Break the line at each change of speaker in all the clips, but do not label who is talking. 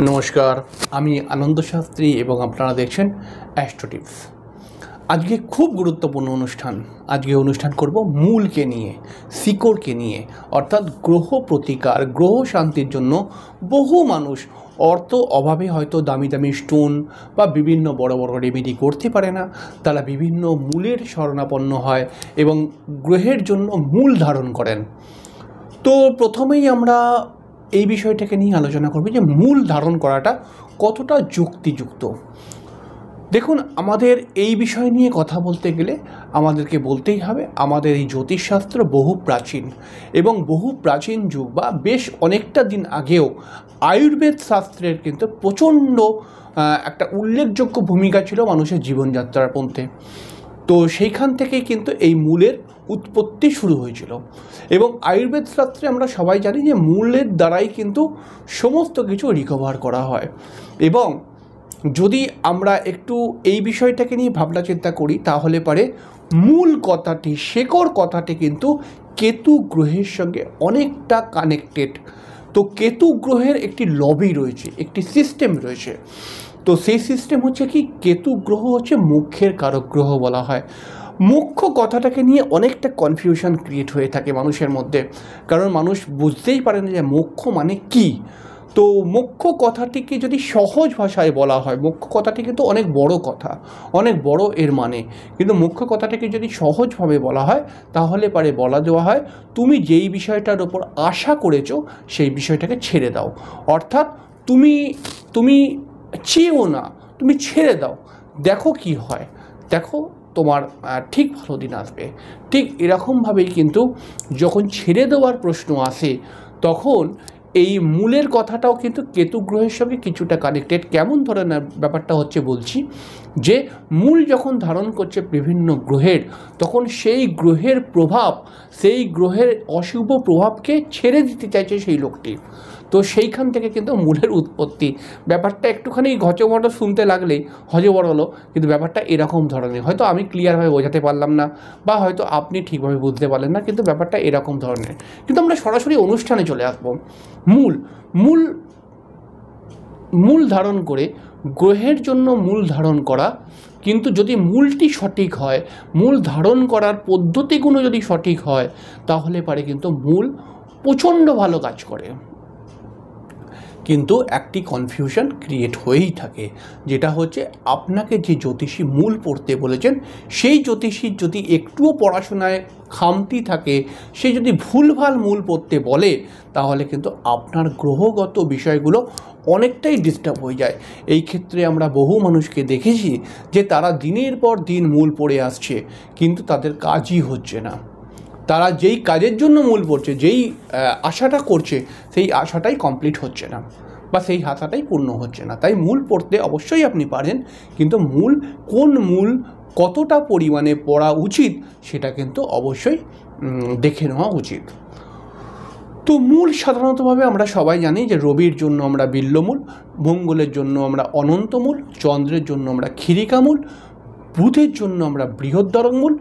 নমস্কার, আমি আনন্দ শাস্ত্রী এবং আপনারা দেখছেন অ্যাস্ট্রো টিপস। আজকে খুব গুরুত্বপূর্ণ অনুষ্ঠান। আজকে অনুষ্ঠান করব মূলকে নিয়ে, শিকড়কে নিয়ে, অর্থাৎ গ্রহ প্রতিকার, গ্রহ শান্তির জন্য বহু মানুষ অর্থ অভাবে হয়তো দামি দামি স্টোন বা বিভিন্ন বড় বড় রেমেডি করতে পারে না। তারা বিভিন্ন মূলের শরণাপন্ন হয় এবং গ্রহের জন্য মূল ধারণ করেন। তো প্রথমেই আমরা এই বিষয়টাকে নিয়ে আলোচনা করব যে মূল ধারণ করাটা কতটা যুক্তিযুক্ত। দেখুন, আমাদের এই বিষয় নিয়ে কথা বলতে গেলে আমাদেরকে বলতেই হবে আমাদের এই জ্যোতিষশাস্ত্র বহু প্রাচীন এবং বহু প্রাচীন যুগ বা বেশ অনেকটা দিন আগেও আয়ুর্বেদ শাস্ত্রের কিন্তু প্রচণ্ড একটা উল্লেখযোগ্য ভূমিকা ছিল মানুষের জীবনযাত্রার মধ্যে। তো সেইখান থেকেই কিন্তু এই মূলের উৎপত্তি শুরু হয়েছিল এবং আয়ুর্বেদ শাস্ত্রে আমরা সবাই জানি যে মূলের দ্বারাই কিন্তু সমস্ত কিছু রিকভার করা হয়। এবং যদি আমরা একটু এই বিষয়টাকে নিয়ে ভাবনা চিন্তা করি তাহলে পারে মূল কথাটি, শেকড় কথাটি কিন্তু কেতু গ্রহের সঙ্গে অনেকটা কানেক্টেড। তো কেতু গ্রহের একটি লবি রয়েছে, একটি সিস্টেম রয়েছে। তো সেই সিস্টেম হচ্ছে কি, কেতু গ্রহ হচ্ছে মোক্ষের কারক গ্রহ বলা হয়। মোক্ষ কথাটাকে নিয়ে অনেকটা কনফিউশন ক্রিয়েট হয়ে থাকে মানুষের মধ্যে, কারণ মানুষ বুঝতেই পারে না যে মোক্ষ মানে কি। তো মোক্ষ কথাটিকে যদি সহজ ভাষায় বলা হয়, মোক্ষ কথাটি কিন্তু অনেক বড় কথা, অনেক বড় এর মানে, কিন্তু মোক্ষ কথাটিকে যদি সহজভাবে বলা হয় তাহলে পারে বলা দেওয়া হয় তুমি যেই বিষয়টার ওপর আশা করেছো সেই বিষয়টাকে ছেড়ে দাও। অর্থাৎ তুমি চেয়েও না, তুমি ছেড়ে দাও, দেখো কি হয়, দেখো তোমার ঠিক ভালো দিন আসবে। ঠিক এরকমভাবেই কিন্তু যখন ছেড়ে দেওয়ার প্রশ্ন আসে তখন এই মূলের কথাটাও কিন্তু কেতু গ্রহের সঙ্গে কিছুটা কানেক্টেড। কেমন ধরনের ব্যাপারটা হচ্ছে বলছি, যে মূল যখন ধারণ করছে বিভিন্ন গ্রহের, তখন সেই গ্রহের প্রভাব, সেই গ্রহের অশুভ প্রভাবকে ছেড়ে দিতে চাইছে সেই লোকটি। তো সেইখান থেকে কিন্তু মূলের উৎপত্তি। ব্যাপারটা একটুখানি ঘচমট শুনতে লাগলেই হজবড় হলো, কিন্তু ব্যাপারটা এরকম ধরনের। হয়তো আমি ক্লিয়ারভাবে বোঝাতে পারলাম না বা হয়তো আপনি ঠিকভাবে বুঝতে পারলেন না, কিন্তু ব্যাপারটা এরকম ধরনের। কিন্তু আমরা সরাসরি অনুষ্ঠানে চলে আসবো। মূল ধারণ করে গ্রহের জন্য মূল ধারণ করা, কিন্তু যদি মূলটি সঠিক হয়, মূল ধারণ করার পদ্ধতিগুলো যদি সঠিক হয় তাহলে পারে কিন্তু মূল প্রচণ্ড ভালো কাজ করে। কিন্তু একটি কনফিউশন ক্রিয়েট হয়েই থাকে, যেটা হচ্ছে আপনাকে যে জ্যোতিষী মূল পড়তে বলেছেন সেই জ্যোতিষীর যদি একটুও পড়াশোনায় খামতি থাকে, সে যদি ভুলভাল মূল পড়তে বলে তাহলে কিন্তু আপনার গ্রহগত বিষয়গুলো অনেকটাই ডিস্টার্ব হয়ে যায়। এই ক্ষেত্রে আমরা বহু মানুষকে দেখেছি যে তারা দিনের পর দিন মূল পড়ে আসছে কিন্তু তাদের কাজই হচ্ছে না। তারা যেই কাজের জন্য মূল পড়ছে, যেই আশাটা করছে সেই আশাটাই কমপ্লিট হচ্ছে না বা সেই আশাটাই পূর্ণ হচ্ছে না। তাই মূল পড়তে অবশ্যই আপনি পারেন, কিন্তু কোন মূল কতটা পরিমাণে পড়া উচিত সেটা কিন্তু অবশ্যই দেখে নেওয়া উচিত। তো মূল সাধারণতভাবে আমরা সবাই জানি যে রবির জন্য আমরা বিল্বমূল, মঙ্গলের জন্য আমরা অনন্তমূল, চন্দ্রের জন্য আমরা ক্ষিরিকামূল, বুধের জন্য আমরা বৃহদ্দরমূল,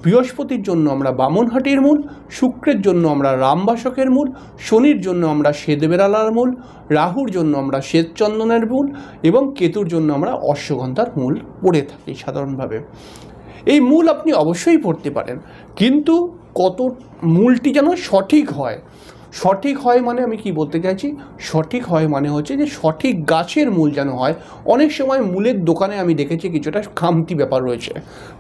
বৃহস্পতির জন্য আমরা বামনহাটির মূল, শুক্রের জন্য আমরা রামবাসকের মূল, শনির জন্য আমরা শ্বেতবেড়ালার মূল, রাহুর জন্য আমরা শ্বেতচন্দনের মূল এবং কেতুর জন্য আমরা অশ্বগন্ধার মূল পড়ে থাকি সাধারণভাবে। এই মূল আপনি অবশ্যই পড়তে পারেন, কিন্তু কত মূলটি যেন সঠিক হয়। সঠিক হয় মানে আমি কি বলতে চাইছি, সঠিক হয় মানে হচ্ছে যে সঠিক গাছের মূল যেন হয়। অনেক সময় মূলের দোকানে আমি দেখেছি কিছুটা খামতি ব্যাপার রয়েছে।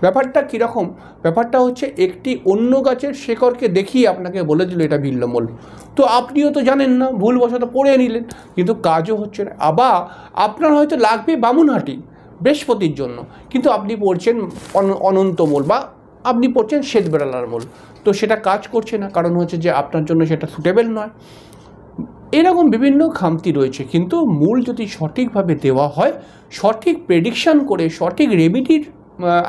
ব্যাপারটা কীরকম, ব্যাপারটা হচ্ছে একটি অন্য গাছের শেকড়কে দেখিয়ে আপনাকে বলে দিল এটা বিল্বমূল, তো আপনিও তো জানেন না, ভুলবশত পড়ে নিলেন, কিন্তু কাজও হচ্ছে না। আবার আপনার হয়তো লাগবে বামুনহাটি বৃহস্পতির জন্য, কিন্তু আপনি পড়ছেন অনন্তমূল বা আপনি পড়ছেন শ্বেতবেড়ালার মূল, তো সেটা কাজ করছে না, কারণ হচ্ছে যে আপনার জন্য সেটা সুটেবল নয়। এরকম বিভিন্ন খামতি রয়েছে। কিন্তু মূল যদি সঠিকভাবে দেওয়া হয়, সঠিক প্রেডিকশান করে সঠিক রেমিডির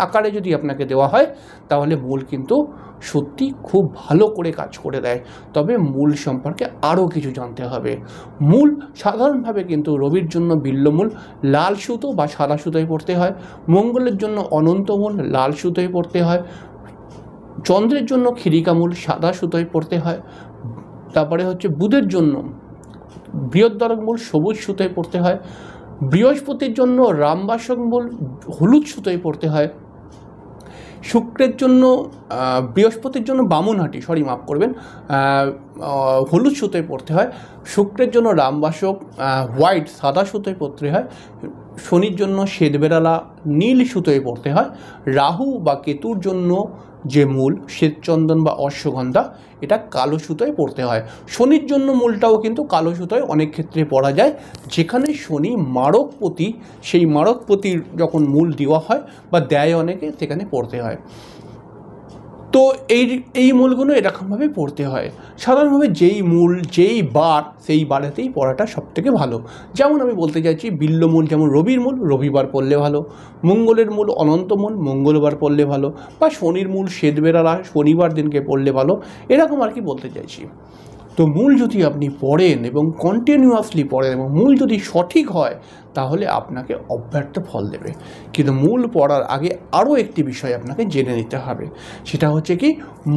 আকারে যদি আপনাকে দেওয়া হয় তাহলে মূল কিন্তু সত্যি খুব ভালো করে কাজ করে দেয়। তবে মূল সম্পর্কে আরও কিছু জানতে হবে। মূল সাধারণভাবে কিন্তু রবির জন্য বিল্বমূল লাল সুতো বা সাদা সুতোয় পড়তে হয়, মঙ্গলের জন্য অনন্তমূল লাল সুতোয় পড়তে হয়, চন্দ্রের জন্য ক্ষিরিকামূল সাদা সুতোয় পড়তে হয়, তারপরে হচ্ছে বুধের জন্য বৃহদ্দরক মূল সবুজ সুতোয় পড়তে হয়, বৃহস্পতির জন্য রামবাসক মূল হলুদ সুতোয় পড়তে হয়, শুক্রের জন্য বৃহস্পতির জন্য বামুনহাটি মাফ করবেন হলুদ সুতোয় পড়তে হয়, শুক্রের জন্য রামবাসক হোয়াইট সাদা সুতোয় পড়তে হয়, শনির জন্য শ্বেতবেরালা নীল সুতোয় পড়তে হয়, রাহু বা কেতুর জন্য যে মূল শ্বেতচন্দন বা অশ্বগন্ধা এটা কালো সুতোয় পড়তে হয়। শনির জন্য মূলটাও কিন্তু কালো সুতোয় অনেক ক্ষেত্রে পড়া যায়, যেখানে শনি মারকপতি, সেই মারকপতির যখন মূল দেওয়া হয় বা দেয় অনেকে, সেখানে পড়তে হয়। তো এই মূলগুলো এরকমভাবে পড়তে হয়। সাধারণভাবে যেই মূল যেই বার সেই বারেতেই পড়াটা সবথেকে ভালো। যেমন আমি বলতে চাইছি, বিল্ল মূল যেমন রবির মূল রবিবার পড়লে ভালো, মঙ্গলের মূল অনন্ত মূল মঙ্গলবার পড়লে ভালো, বা শনির মূল শ্বেতবেরালা শনিবার দিনকে পড়লে ভালো, এরকম আর কি বলতে চাইছি। তো মূল যদি আপনি পড়েন এবং কন্টিনিউয়াসলি পড়েন এবং মূল যদি সঠিক হয়, তাহলে আপনাকে অব্যর্থ ফল দেবে। কিন্তু মূল পড়ার আগে আরও একটি বিষয় আপনাকে জেনে নিতে হবে, সেটা হচ্ছে কি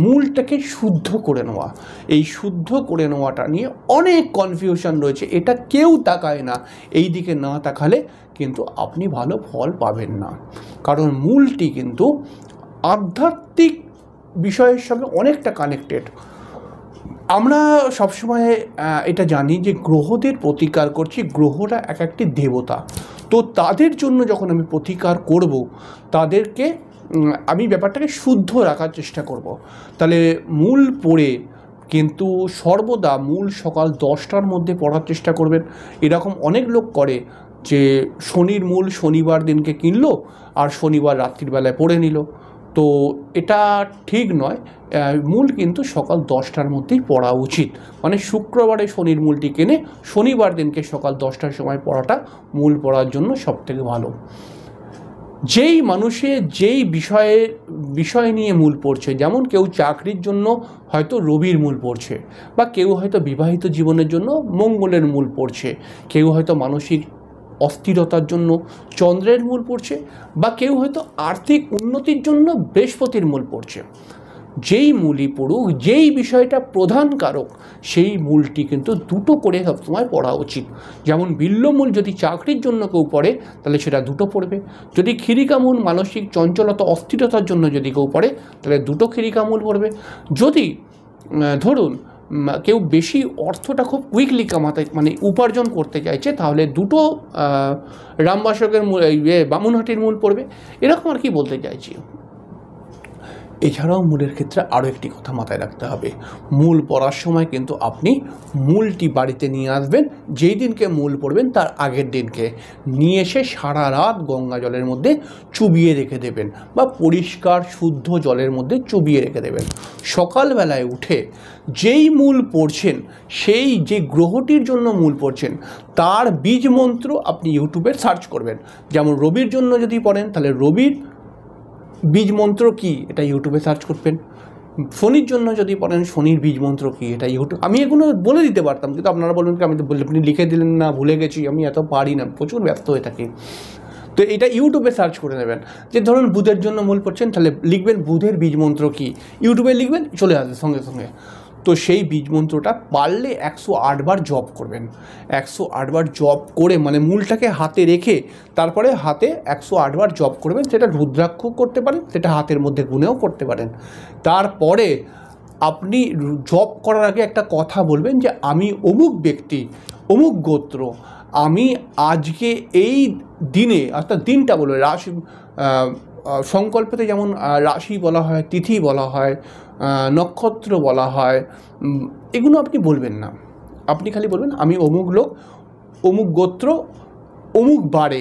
মূলটাকে শুদ্ধ করে নেওয়া। এই শুদ্ধ করে নেওয়াটা নিয়ে অনেক কনফিউশন রয়েছে, এটা কেউ তাকায় না। এই দিকে না তাকালে কিন্তু আপনি ভালো ফল পাবেন না, কারণ মূলটি কিন্তু আধ্যাত্মিক বিষয়ের সঙ্গে অনেকটা কানেক্টেড। আমরা সবসময় এটা জানি যে গ্রহদের প্রতিকার করছি, গ্রহরা এক একটি দেবতা। তো তাদের জন্য যখন আমি প্রতিকার করব, তাদেরকে আমি ব্যাপারটাকে শুদ্ধ রাখার চেষ্টা করব। তাহলে মূল পড়ে কিন্তু সর্বদা মূল সকাল 10টার মধ্যে পড়ার চেষ্টা করবেন। এরকম অনেক লোক করে যে শনির মূল শনিবার দিনকে কিনলো আর শনিবার রাত্রিবেলায় পড়ে নিল। তো এটা ঠিক নয়। মূল কিন্তু সকাল 10টার মধ্যেই পড়া উচিত। মানে শুক্রবারে শনির মূলটি কিনে শনিবার দিনকে সকাল 10টার সময় পড়াটা মূল পড়ার জন্য সবথেকে ভালো। যেই মানুষে যেই বিষয় নিয়ে মূল পড়ছে, যেমন কেউ চাকরির জন্য হয়তো রবির মূল পড়ছে, বা কেউ হয়তো বিবাহিত জীবনের জন্য মঙ্গলের মূল পড়ছে, কেউ হয়তো মানসিক অস্থিরতার জন্য চন্দ্রের মূল পড়ছে, বা কেউ হয়তো আর্থিক উন্নতির জন্য বৃহস্পতির মূল পড়ছে। যেই মূলই পড়ুক, যেই বিষয়টা প্রধান কারক, সেই মূলটি কিন্তু দুটো করে সবসময় পড়া উচিত। যেমন বিল্লমূল যদি চাকরির জন্য কেউ পড়ে, তাহলে সেটা দুটো পড়বে। যদি খিরিকামূল মানসিক চঞ্চলতা অস্থিরতার জন্য যদি কেউ পড়ে, তাহলে দুটো খিরিকামূল পড়বে। যদি ধরুন কেউ বেশি অর্থটা খুব কুইকলি কামাতে মানে উপার্জন করতে চাইছে, তাহলে দুটো রামবাসকের মূল বামুনহাটির মূল পড়বে। এরকম আর কি বলতে চাইছি। এছাড়াও মূলের ক্ষেত্রে আরও একটি কথা মাথায় রাখতে হবে, মূল পড়ার সময় কিন্তু আপনি মূলটি বাড়িতে নিয়ে আসবেন। যেই দিনকে মূল পড়বেন তার আগের দিনকে নিয়ে এসে সারা রাত গঙ্গা জলের মধ্যে চুবিয়ে রেখে দেবেন, বা পরিষ্কার শুদ্ধ জলের মধ্যে চুবিয়ে রেখে দেবেন। সকালবেলায় উঠে যেই মূল পড়ছেন, সেই যে গ্রহটির জন্য মূল পড়ছেন, তার বীজ মন্ত্র আপনি ইউটিউবে সার্চ করবেন। যেমন রবির জন্য যদি পড়েন, তাহলে রবির বীজ মন্ত্র কী, এটা ইউটিউবে সার্চ করবেন। শনির জন্য যদি পড়েন, শনির বীজ মন্ত্র কী, এটা ইউটিউব। আমি এগুলো বলে দিতে পারতাম, কিন্তু আপনারা বলবেন কি আমি তো আপনি লিখে দিলেন না, ভুলে গেছি, আমি এত পারি না, প্রচুর ব্যস্ত হয়ে থাকি। তো এটা ইউটিউবে সার্চ করে নেবেন। যে ধরুন বুধের জন্য মূল পড়ছেন, তাহলে লিখবেন বুধের বীজ মন্ত্র কী, ইউটিউবে লিখবেন, চলে আসবে সঙ্গে সঙ্গে। তো সেই বীজ মন্ত্রটা পারলে 108 বার জপ করবেন। 108 বার জপ করে, মানে মূলটাকে হাতে রেখে তারপরে হাতে 108 বার জপ করবেন। সেটা রুদ্রাক্ষ করতে পারেন, সেটা হাতের মধ্যে গুনেও করতে পারেন। তারপরে আপনি জপ করার আগে একটা কথা বলবেন যে আমি অমুক ব্যক্তি, অমুক গোত্র, আমি আজকে এই দিনে, অর্থাৎ দিনটা বলবে, রাশি সংকল্পতে যেমন রাশি বলা হয়, তিথি বলা হয়, নক্ষত্র বলা হয়, এগুলো আপনি বলবেন না। আপনি খালি বলবেন আমি অমুক লোক, অমুক গোত্র, অমুক বারে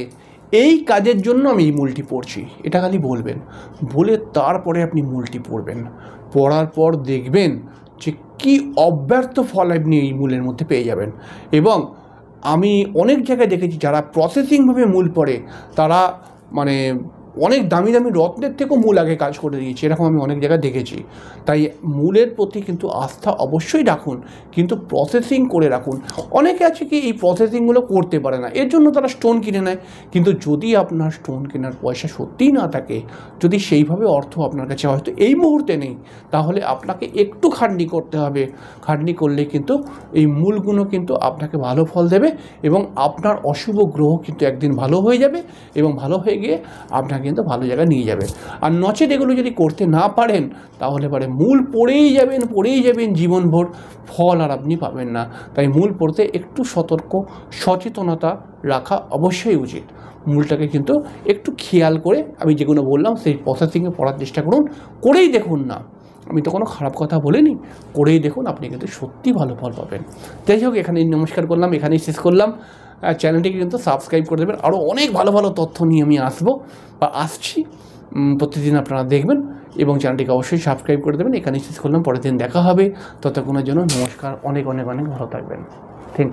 এই কাজের জন্য আমি এই মূলটি পড়ছি, এটা খালি বলবেন। বলে তারপরে আপনি মূলটি পড়বেন। পড়ার পর দেখবেন যে কী অব্যর্থ ফল আপনি এই মূলের মধ্যে পেয়ে যাবেন। এবং আমি অনেক জায়গায় দেখেছি যারা প্রসেসিংভাবে মূল পড়ে, তারা মানে অনেক দামি দামি রত্নের থেকেও মূল আগে কাজ করে দিয়েছে, এরকম আমি অনেক জায়গায় দেখেছি। তাই মূলের প্রতি কিন্তু আস্থা অবশ্যই রাখুন, কিন্তু প্রসেসিং করে রাখুন। অনেকে আছে কি এই প্রসেসিংগুলো করতে পারে না, এর জন্য তারা স্টোন কিনে নেয়। কিন্তু যদি আপনার স্টোন কেনার পয়সা সত্যিই না থাকে, যদি সেইভাবে অর্থ আপনার কাছে হয়তো এই মুহূর্তে নেই, তাহলে আপনাকে একটু খাটনি করতে হবে। খাটনি করলে কিন্তু এই মূলগুলো কিন্তু আপনাকে ভালো ফল দেবে, এবং আপনার অশুভ গ্রহ কিন্তু একদিন ভালো হয়ে যাবে, এবং ভালো হয়ে গিয়ে আপনাকে কিন্তু ভালো জায়গায় নিয়ে যাবে। আর নচেত এগুলো যদি করতে না পারেন, তাহলে পরে মূল পড়েই যাবেন জীবনভর, ফল আর আপনি পাবেন না। তাই মূল পড়তে একটু সতর্ক সচেতনতা রাখা অবশ্যই উচিত। মূলটাকে কিন্তু একটু খেয়াল করে আমি যেগুলো বললাম সেই প্রসেসিংয়ে পড়ার চেষ্টা করুন, করেই দেখুন না, আমি তো কোনো খারাপ কথা বলিনি, করেই দেখুন, আপনি কিন্তু সত্যি ভালো ফল পাবেন। যাই হোক, এখানেই নমস্কার করলাম, এখানেই শেষ করলাম। চ্যানেলটিকে কিন্তু সাবস্ক্রাইব করে দেবেন, আরও অনেক ভালো ভালো তথ্য নিয়ে আমি আসছি প্রতিদিন, আপনারা দেখবেন, এবং চ্যানেলটিকে অবশ্যই সাবস্ক্রাইব করে দেবেন। এখানেই শেষ করলাম, পরের দিন দেখা হবে, ততক্ষণের জন্য নমস্কার, অনেক অনেক অনেক ভালো থাকবেন। Thank you.